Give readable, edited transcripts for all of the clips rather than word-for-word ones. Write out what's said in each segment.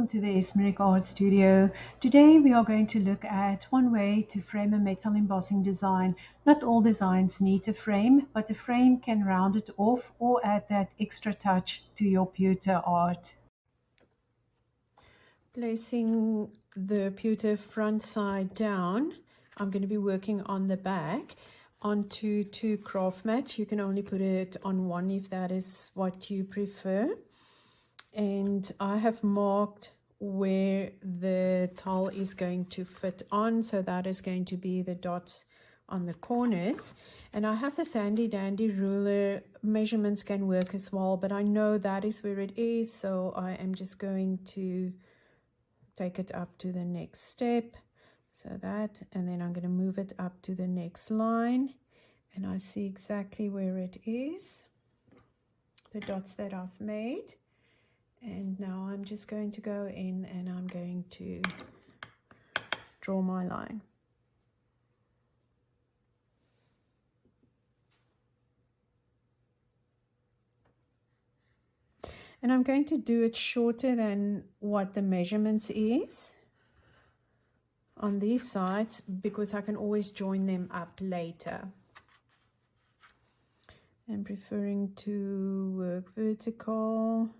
welcome to the Esmeric Art Studio. Today we are going to look at one way to frame a metal embossing design. Not all designs need a frame, but a frame can round it off or add that extra touch to your pewter art. Placing the pewter front side down, I'm going to be working on the back onto 2 craft mats. You can only put it on one if that is what you prefer. And I have marked where the tile is going to fit on, so that is going to be the dots on the corners. And I have this handy dandy ruler. Measurements can work as well, but I know that is where it is, so I am just going to take it up to the next step, so that, and then I'm going to move it up to the next line, and I see exactly where it is, the dots that I've made. And now I'm just going to go in and I'm going to draw my line. And I'm going to do it shorter than what the measurements is on these sides, because I can always join them up later. I'm preferring to work vertical.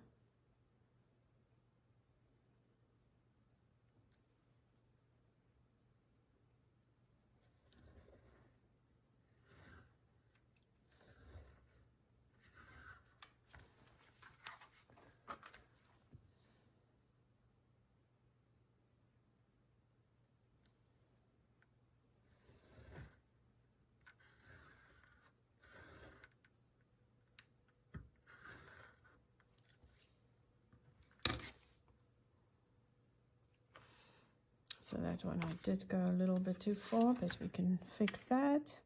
So that one I did go a little bit too far, but we can fix that.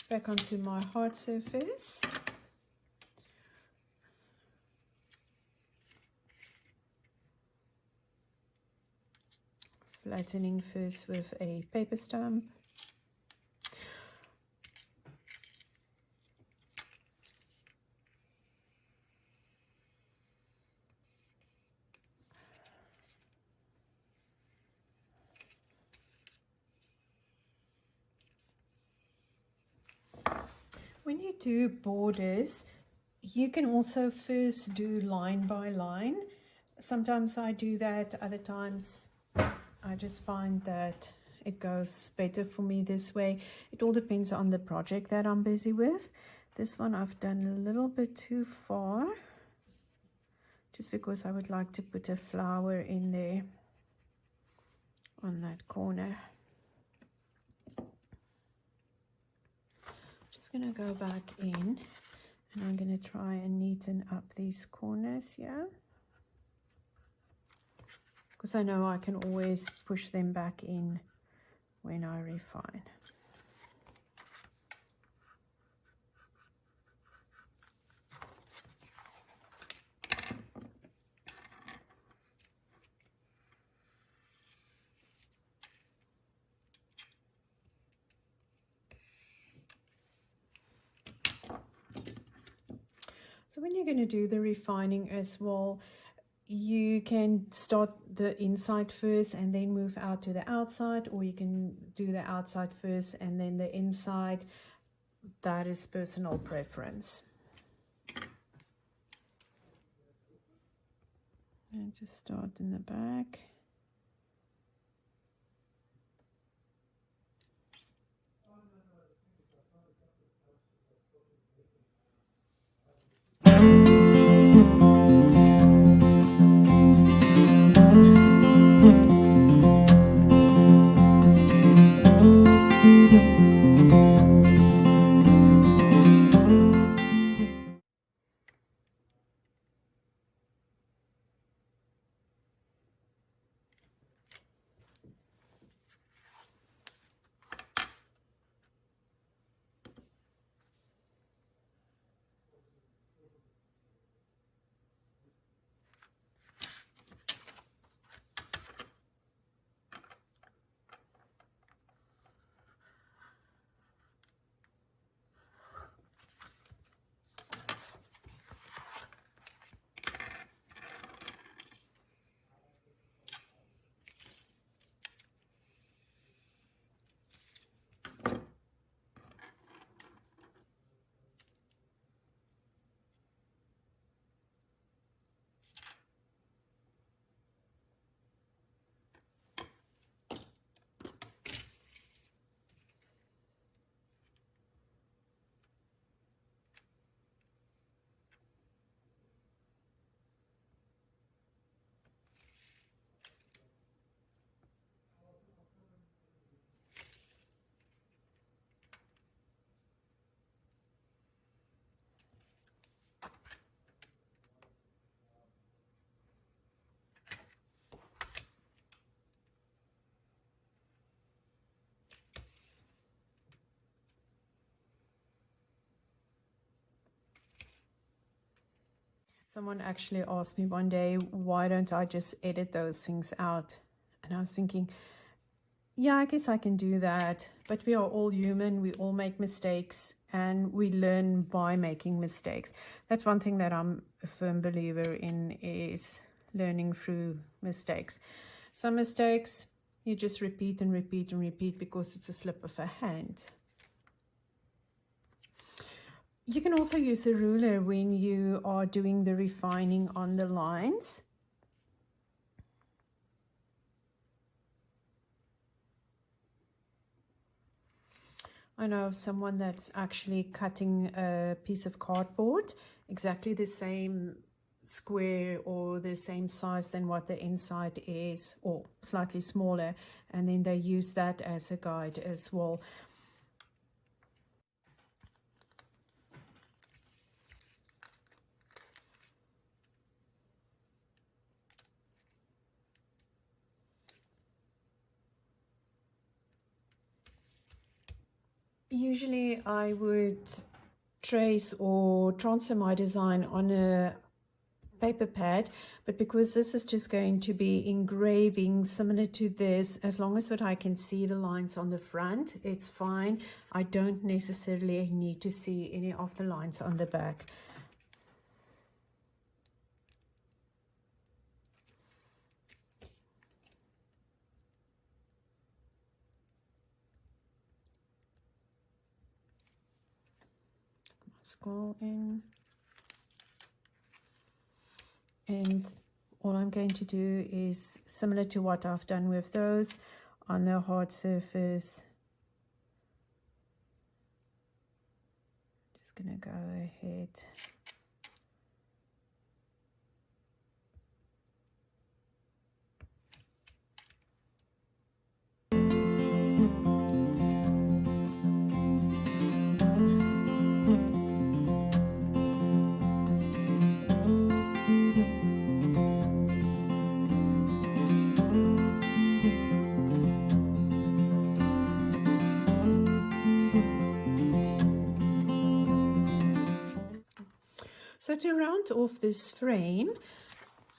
Back onto my hard surface. Flattening first with a paper stamp. When you do borders, you can also first do line by line. Sometimes I do that, other times I just find that it goes better for me this way. It all depends on the project that I'm busy with. This one I've done a little bit too far, just because I would like to put a flower in there on that corner. Going to go back in and I'm going to try and neaten up these corners here, because I know I can always push them back in when I refine. So when you're going to do the refining as well, you can start the inside first and then move out to the outside, or you can do the outside first and then the inside. That is personal preference. And just start in the back. Someone actually asked me one day, why don't I just edit those things out? And I was thinking, yeah, I guess I can do that. But we are all human. We all make mistakes and we learn by making mistakes. That's one thing that I'm a firm believer in, is learning through mistakes. Some mistakes you just repeat and repeat and repeat because it's a slip of a hand. You can also use a ruler when you are doing the refining on the lines. I know of someone that's actually cutting a piece of cardboard, exactly the same square or the same size than what the inside is, or slightly smaller, and then they use that as a guide as well. Usually I would trace or transfer my design on a paper pad, but because this is just going to be engraving similar to this, as long as I can see the lines on the front, it's fine. I don't necessarily need to see any of the lines on the back. Scroll in, and all I'm going to do is similar to what I've done with those on the hard surface. Just gonna go ahead . So to round off this frame,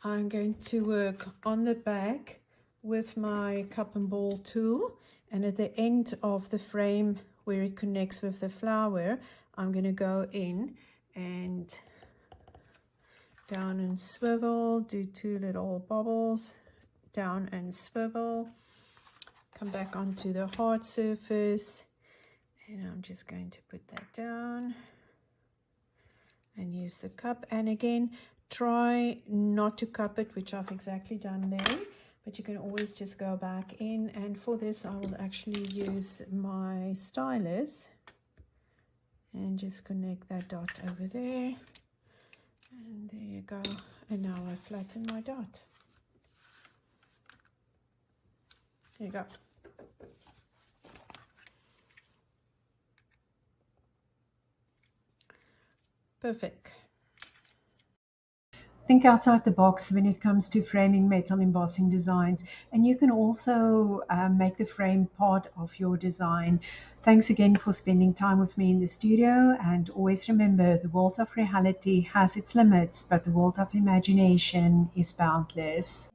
I'm going to work on the back with my cup and ball tool, and at the end of the frame where it connects with the flower, I'm going to go in and down and swivel, do 2 little bobbles, down and swivel, come back onto the hard surface, and I'm just going to put that down and use the cup. And again, try not to cup it, which I've exactly done there, but you can always just go back in. And for this I will actually use my stylus and just connect that dot over there, and there you go. And now I flatten my dot. There you go. Perfect. Think outside the box when it comes to framing metal embossing designs, and you can also make the frame part of your design. Thanks again for spending time with me in the studio, and always remember, the world of reality has its limits, but the world of imagination is boundless.